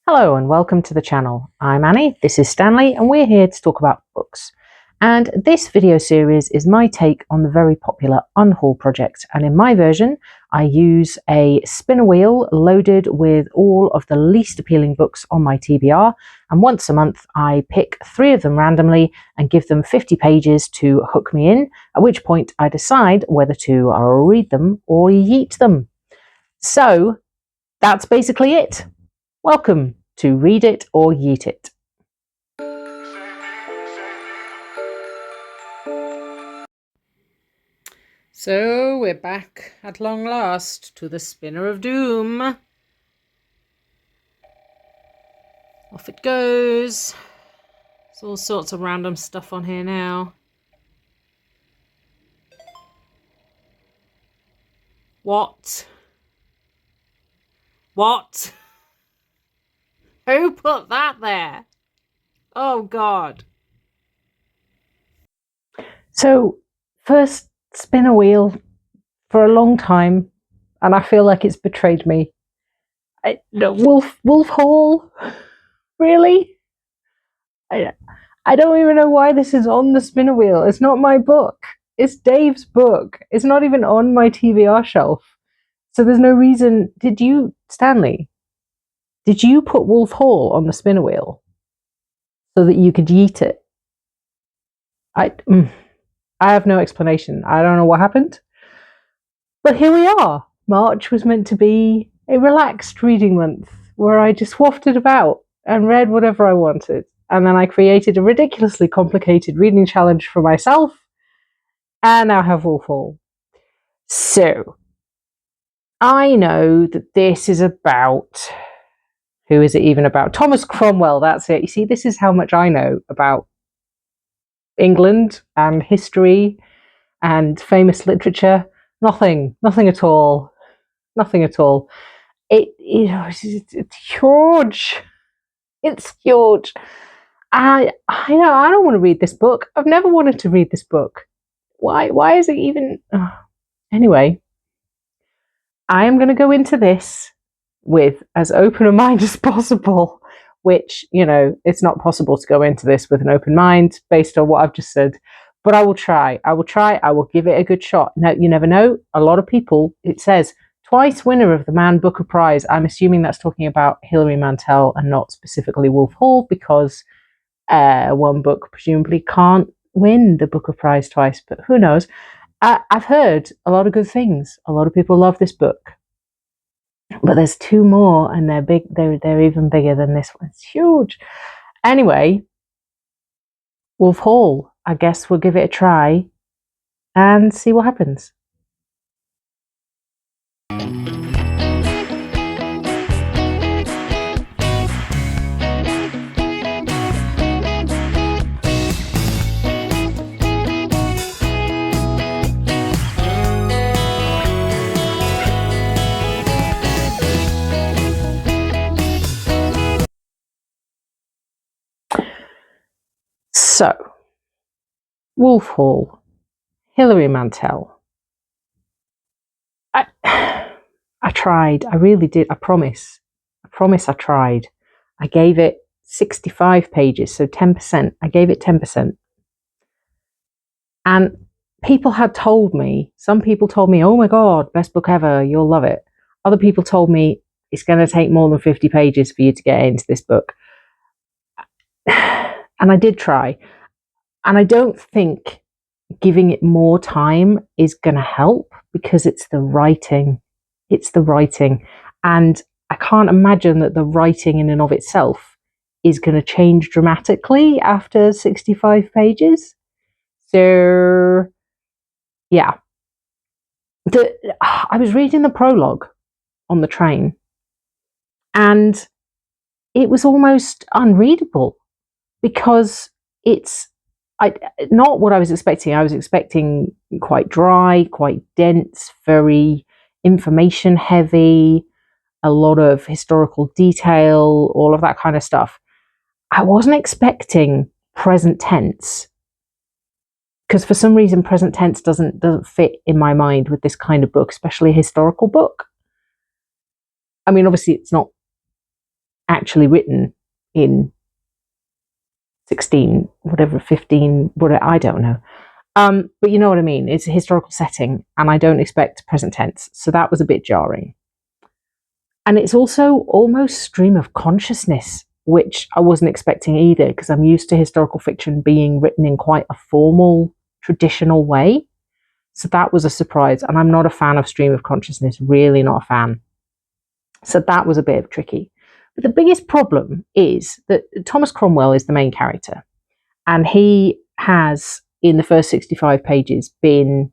Hello and welcome to the channel. I'm Annie, this is Stanley, and we're here to talk about books. And this video series is my take on the very popular Unhaul project. And in my version, I use a spinner wheel loaded with all of the least appealing books on my TBR. And once a month, I pick 3 of them randomly and give them 50 pages to hook me in, at which point I decide whether to read them or yeet them. So that's basically it. Welcome to Read It or Yeet It. So we're back at long last to the Spinner of Doom. Off it goes. There's all sorts of random stuff on here now. What? What? Who put that there? Oh God. So first spinner wheel for a long time, and I feel like it's betrayed me. Wolf Hall? Really? I don't even know why this is on the spinner wheel. It's not my book. It's Dave's book. It's not even on my TBR shelf. So there's no reason. Did you, Stanley, did you put Wolf Hall on the spinner wheel so that you could yeet it? I have no explanation. I don't know what happened. But here we are. March was meant to be a relaxed reading month where I just wafted about and read whatever I wanted. And then I created a ridiculously complicated reading challenge for myself. And now have Wolf Hall. So, I know that this is about... Who is it even about? Thomas Cromwell, that's it. You see, this is how much I know about England and history and famous literature. Nothing at all. Nothing at all. It's huge. It's huge. I don't want to read this book. I've never wanted to read this book. Why is it even... Anyway, I am going to go into this with as open a mind as possible, which, you know, it's not possible to go into this with an open mind based on what I've just said, but I will try. I will give it a good shot. Now, you never know. A lot of people, it says, twice winner of the Man Booker Prize. I'm assuming that's talking about Hilary Mantel and not specifically Wolf Hall, because one book presumably can't win the Booker Prize twice, but who knows. I've heard a lot of good things. A lot of people love this book. But there's 2 more, and they're big. They're even bigger than this one. It's huge. Anyway, Wolf Hall. I guess we'll give it a try and see what happens. So, Wolf Hall, Hilary Mantel. I tried. I really did. I promise I tried. I gave it 65 pages, so 10%. I gave it 10%. And people had told me, some people told me, oh my God, best book ever, you'll love it. Other people told me it's going to take more than 50 pages for you to get into this book. And I did try. And I don't think giving it more time is going to help, because it's the writing. It's the writing. And I can't imagine that the writing in and of itself is going to change dramatically after 65 pages. So, yeah. I was reading the prologue on the train, and it was almost unreadable, because it's not what I was expecting. I was expecting quite dry, quite dense, very information heavy, a lot of historical detail, all of that kind of stuff. I wasn't expecting present tense, because for some reason present tense doesn't fit in my mind with this kind of book, especially a historical book. I mean, obviously it's not actually written in 16, whatever, 15, whatever, I don't know. But you know what I mean? It's a historical setting, and I don't expect present tense. So that was a bit jarring. And it's also almost stream of consciousness, which I wasn't expecting either, because I'm used to historical fiction being written in quite a formal, traditional way. So that was a surprise. And I'm not a fan of stream of consciousness, really not a fan. So that was a bit tricky. But the biggest problem is that Thomas Cromwell is the main character. And he has, in the first 65 pages, been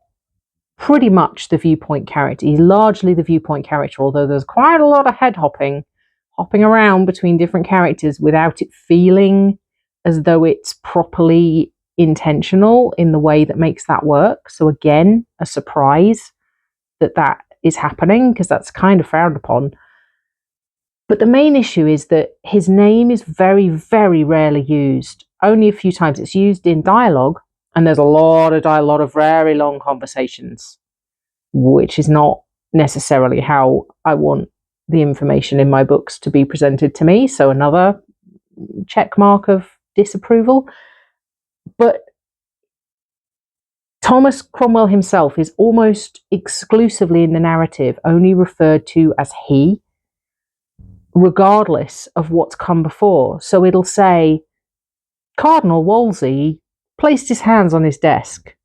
pretty much the viewpoint character. He's largely the viewpoint character, although there's quite a lot of head hopping around between different characters without it feeling as though it's properly intentional in the way that makes that work. So again, a surprise that is happening, because that's kind of frowned upon. But the main issue is that his name is very, very rarely used. Only a few times. It's used in dialogue, and there's a lot of very long conversations, which is not necessarily how I want the information in my books to be presented to me. So another check mark of disapproval. But Thomas Cromwell himself is almost exclusively in the narrative only referred to as he, regardless of what's come before. So it'll say, Cardinal Wolsey placed his hands on his desk.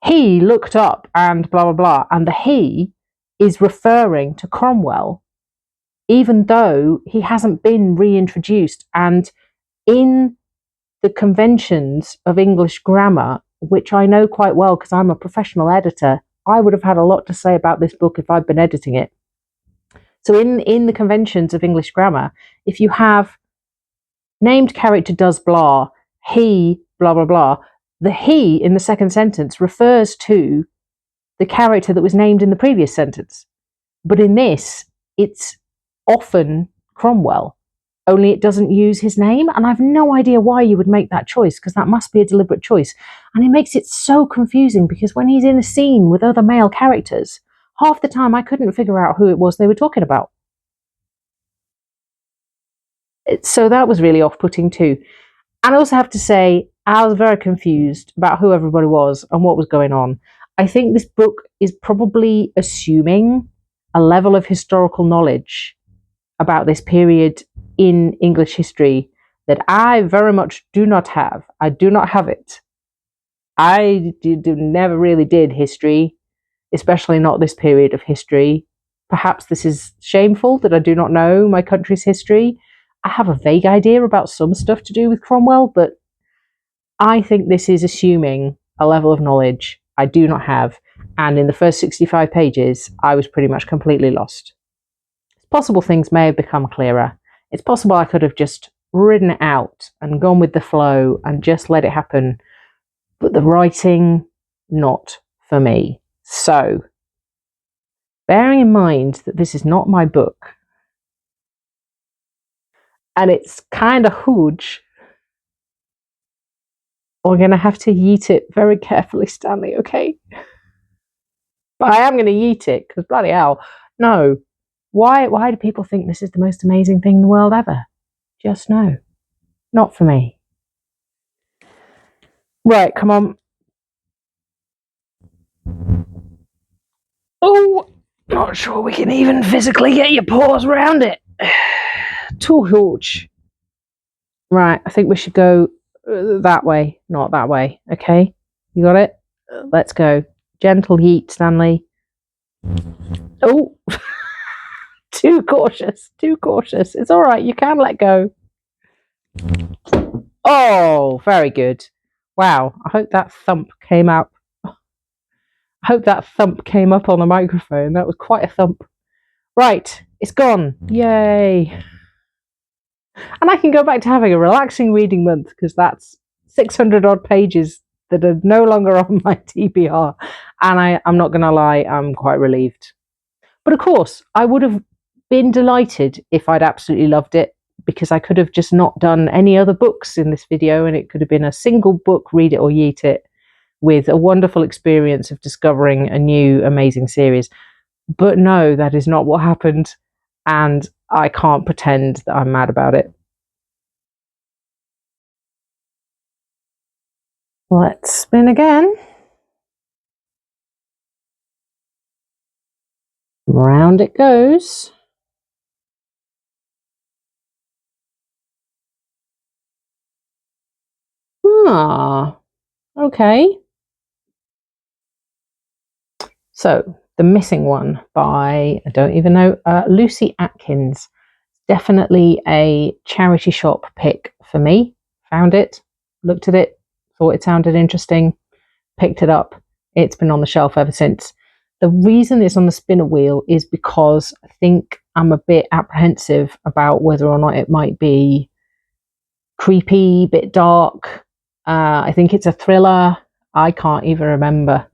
He looked up and blah, blah, blah. And the he is referring to Cromwell, even though he hasn't been reintroduced. And in the conventions of English grammar, which I know quite well because I'm a professional editor, I would have had a lot to say about this book if I'd been editing it. So in the conventions of English grammar, if you have named character does blah, he, blah, blah, blah, the he in the second sentence refers to the character that was named in the previous sentence. But in this, it's often Cromwell, only it doesn't use his name. And I've no idea why you would make that choice, because that must be a deliberate choice. And it makes it so confusing, because when he's in a scene with other male characters, half the time I couldn't figure out who it was they were talking about. So that was really off-putting too. And I also have to say, I was very confused about who everybody was and what was going on. I think this book is probably assuming a level of historical knowledge about this period in English history that I very much do not have. I do not have it. I never really did history, especially not this period of history. Perhaps this is shameful that I do not know my country's history. I have a vague idea about some stuff to do with Cromwell, but I think this is assuming a level of knowledge I do not have. And in the first 65 pages, I was pretty much completely lost. It's possible things may have become clearer. It's possible I could have just ridden it out and gone with the flow and just let it happen. But the writing, not for me. So, bearing in mind that this is not my book, and it's kind of huge, we're going to have to yeet it very carefully, Stanley, okay? But I am going to yeet it, because bloody hell, no. Why do people think this is the most amazing thing in the world ever? Just no. Not for me. Right, come on. Oh, not sure we can even physically get your paws around it. Too huge. Right, I think we should go that way, not that way. Okay, you got it? Let's go. Gentle yeet, Stanley. Oh, too cautious, too cautious. It's all right, you can let go. Oh, very good. Wow, I hope that thump came out. I hope that thump came up on the microphone. That was quite a thump. Right, it's gone. Yay. And I can go back to having a relaxing reading month, because that's 600 odd pages that are no longer on my TBR. And I'm not going to lie, I'm quite relieved. But of course, I would have been delighted if I'd absolutely loved it, because I could have just not done any other books in this video, and it could have been a single book, read it or yeet it, with a wonderful experience of discovering a new amazing series. But no, that is not what happened. And I can't pretend that I'm mad about it. Let's spin again. Round it goes. Ah, okay. So, The Missing One by, I don't even know, Lucy Atkins. Definitely a charity shop pick for me. Found it, looked at it, thought it sounded interesting, picked it up. It's been on the shelf ever since. The reason it's on the spinner wheel is because I think I'm a bit apprehensive about whether or not it might be creepy, bit dark. I think it's a thriller. I can't even remember.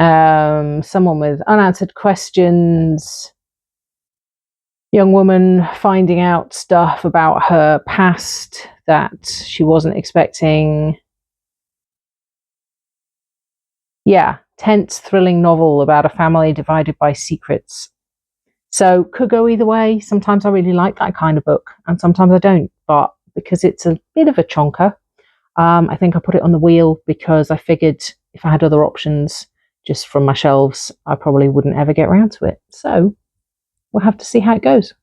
Someone with unanswered questions, young woman finding out stuff about her past that she wasn't expecting. Yeah, tense, thrilling novel about a family divided by secrets. So could go either way. Sometimes I really like that kind of book, and sometimes I don't. But because it's a bit of a chonker, I think I put it on the wheel because I figured if I had other options just from my shelves, I probably wouldn't ever get around to it. So we'll have to see how it goes.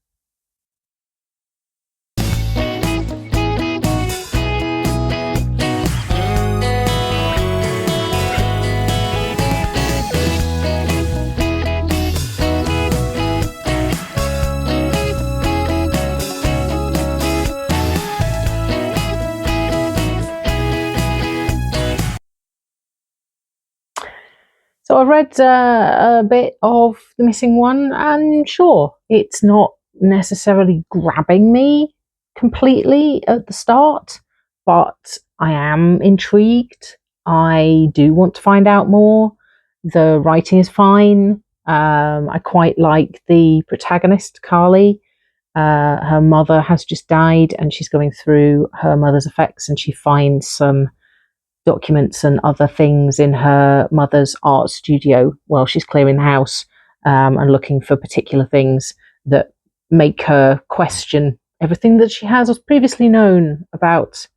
So I've read a bit of The Missing One, and sure, it's not necessarily grabbing me completely at the start, but I am intrigued. I do want to find out more. The writing is fine. I quite like the protagonist, Carly. Her mother has just died, and she's going through her mother's effects, and she finds some documents and other things in her mother's art studio while she's clearing the house, and looking for particular things that make her question everything that she has previously known about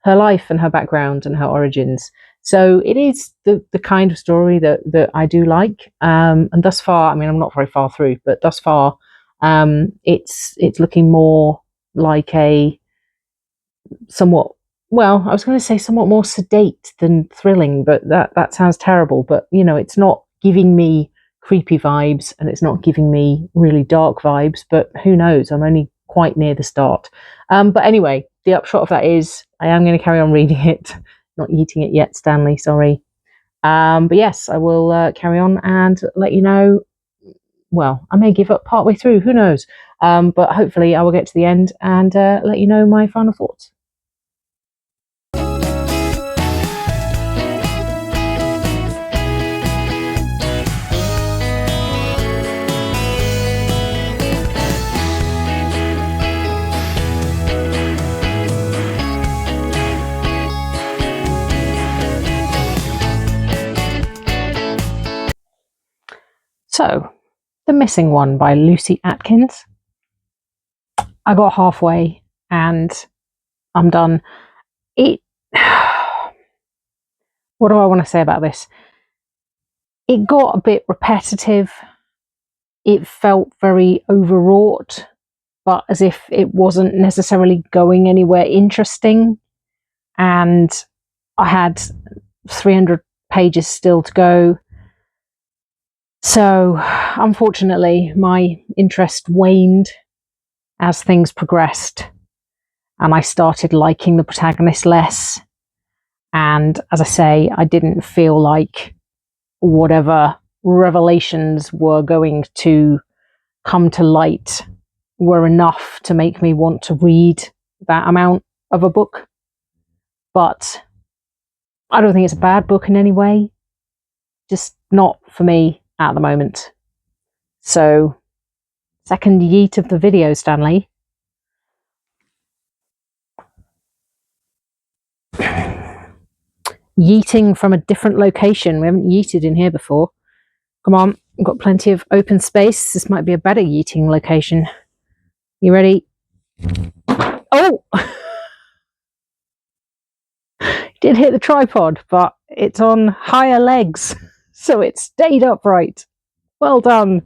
her life and her background and her origins. So it is the kind of story that I do like. And thus far, I mean, I'm not very far through, but thus far, it's looking more like a somewhat, well, I was going to say somewhat more sedate than thrilling, but that sounds terrible. But you know, it's not giving me creepy vibes, and it's not giving me really dark vibes. But who knows? I'm only quite near the start. But anyway, the upshot of that is I am going to carry on reading it. Not eating it yet, Stanley. Sorry. But yes, I will carry on and let you know. Well, I may give up partway through. Who knows? But hopefully, I will get to the end and let you know my final thoughts. So, The Missing One by Lucy Atkins. I got halfway and I'm done. It. What do I want to say about this? It got a bit repetitive. It felt very overwrought, but as if it wasn't necessarily going anywhere interesting. And I had 300 pages still to go. So, unfortunately, my interest waned as things progressed, and I started liking the protagonist less. And as I say, I didn't feel like whatever revelations were going to come to light were enough to make me want to read that amount of a book. But I don't think it's a bad book in any way, just not for me at the moment. So, second yeet of the video, Stanley. Yeeting from a different location. We haven't yeeted in here before. Come on, we've got plenty of open space. This might be a better yeeting location. You ready? Oh! Did hit the tripod, but it's on higher legs, so it stayed upright. Well done.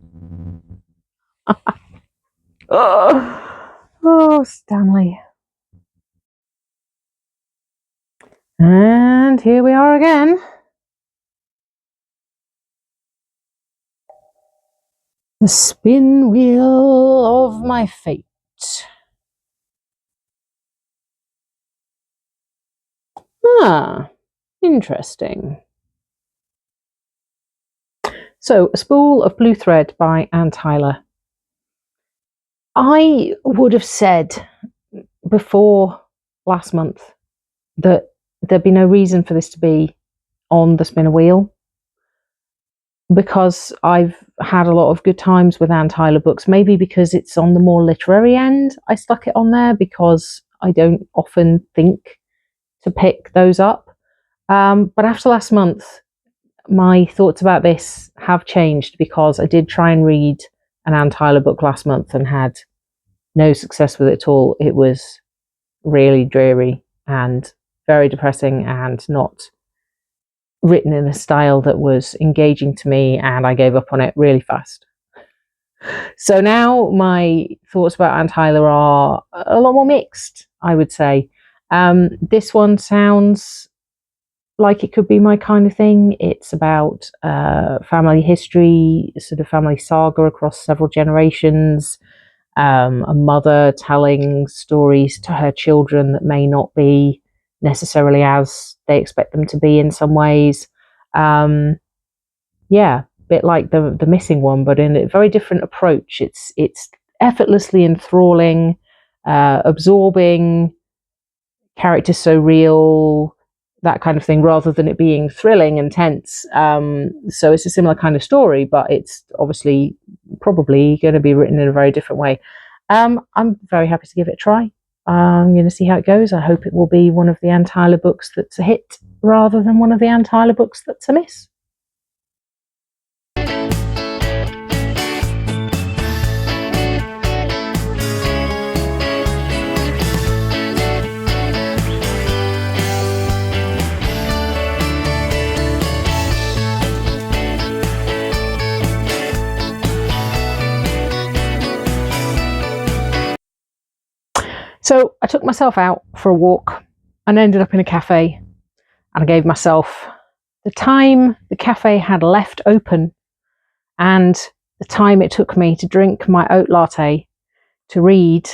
Oh, Stanley. And here we are again. The spin wheel of my fate. Ah, interesting. So, A Spool of Blue Thread by Anne Tyler. I would have said before last month that there'd be no reason for this to be on the spinner wheel, because I've had a lot of good times with Anne Tyler books. Maybe because it's on the more literary end, I stuck it on there because I don't often think to pick those up. But after last month, my thoughts about this have changed, because I did try and read an Anne Tyler book last month and had no success with it at all. It was really dreary and very depressing and not written in a style that was engaging to me, and I gave up on it really fast. So now my thoughts about Anne Tyler are a lot more mixed, I would say. This one sounds like it could be my kind of thing. It's about family history, sort of family saga across several generations, a mother telling stories to her children that may not be necessarily as they expect them to be in some ways. Yeah, a bit like the missing one, but in a very different approach. It's effortlessly enthralling, absorbing, characters so real, that kind of thing, rather than it being thrilling and tense. So it's a similar kind of story, but it's obviously probably going to be written in a very different way. I'm very happy to give it a try. I'm going to see how it goes. I hope it will be one of the Anne Tyler books that's a hit, rather than one of the Anne Tyler books that's a miss. So I took myself out for a walk and ended up in a cafe, and I gave myself the time the cafe had left open and the time it took me to drink my oat latte to read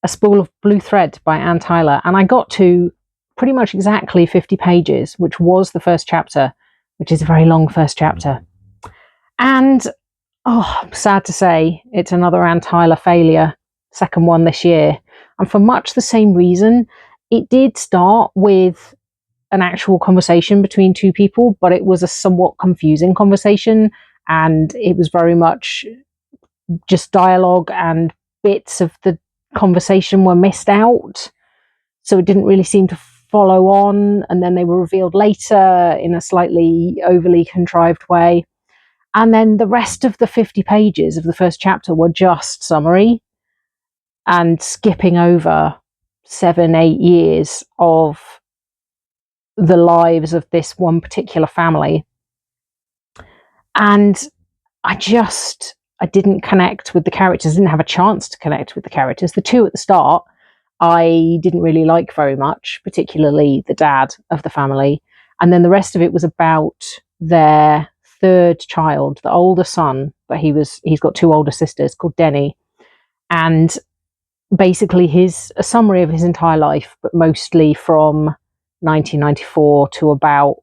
A Spool of Blue Thread by Anne Tyler. And I got to pretty much exactly 50 pages, which was the first chapter, which is a very long first chapter. And I'm sad to say, it's another Anne Tyler failure, second one this year. And for much the same reason. It did start with an actual conversation between two people, but it was a somewhat confusing conversation, and it was very much just dialogue, and bits of the conversation were missed out, so it didn't really seem to follow on, and then they were revealed later in a slightly overly contrived way. And then the rest of the 50 pages of the first chapter were just summary and skipping over 7-8 years of the lives of this one particular family. And I didn't connect with the characters, didn't have a chance to connect with the characters. The two at the start, I didn't really like very much, particularly the dad of the family. And then the rest of it was about their third child, the older son, but he's got two older sisters called Denny. And basically a summary of his entire life, but mostly from 1994 to about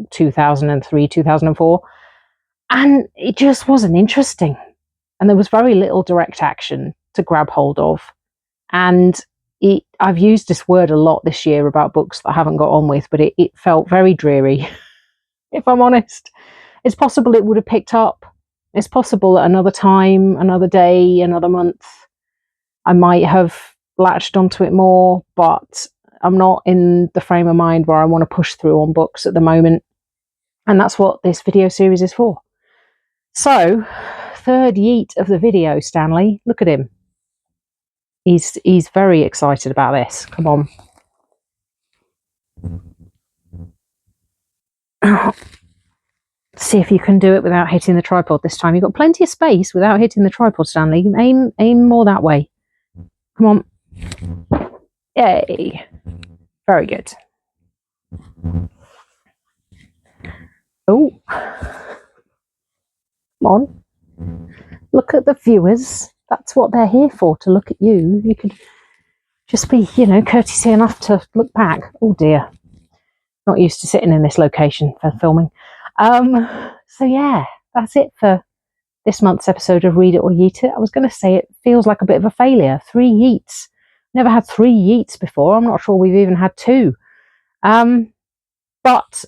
2003, 2004. And it just wasn't interesting. And there was very little direct action to grab hold of. And I've used this word a lot this year about books that I haven't got on with, but it felt very dreary, if I'm honest. It's possible it would have picked up. It's possible at another time, another day, another month, I might have latched onto it more, but I'm not in the frame of mind where I want to push through on books at the moment. And that's what this video series is for. So, third yeet of the video, Stanley. Look at him. He's very excited about this. Come on. See if you can do it without hitting the tripod this time. You've got plenty of space without hitting the tripod, Stanley. Aim more that way. Come on. Yay. Very good. Oh. Come on. Look at the viewers. That's what they're here for, to look at you. You could just be, courtesy enough to look back. Oh dear. Not used to sitting in this location for filming. So yeah, that's it for this month's episode of Read It or Yeet It. I was going to say it feels like a bit of a failure. 3 yeets. Never had 3 yeets before. I'm not sure we've even had 2. But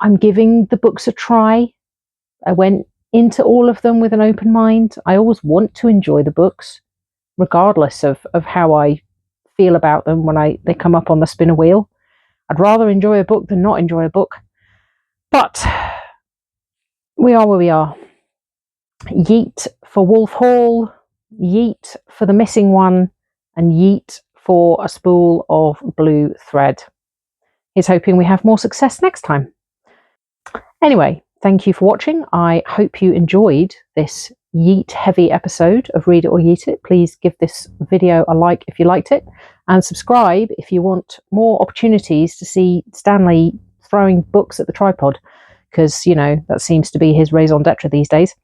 I'm giving the books a try. I went into all of them with an open mind. I always want to enjoy the books, regardless of how I feel about them when they come up on the spinner wheel. I'd rather enjoy a book than not enjoy a book. But we are where we are. Yeet for Wolf Hall, yeet for the missing one, and yeet for a spool of blue thread. Here's hoping we have more success next time. Anyway, thank you for watching. I hope you enjoyed this yeet heavy episode of Read It or Yeet It. Please give this video a like if you liked it, and subscribe if you want more opportunities to see Stanley throwing books at the tripod, because that seems to be his raison d'etre these days.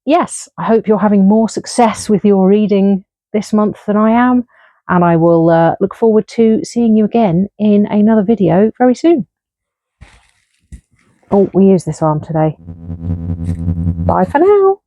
Yes, I hope you're having more success with your reading this month than I am, and I will look forward to seeing you again in another video very soon. Oh, we use this arm today. Bye for now.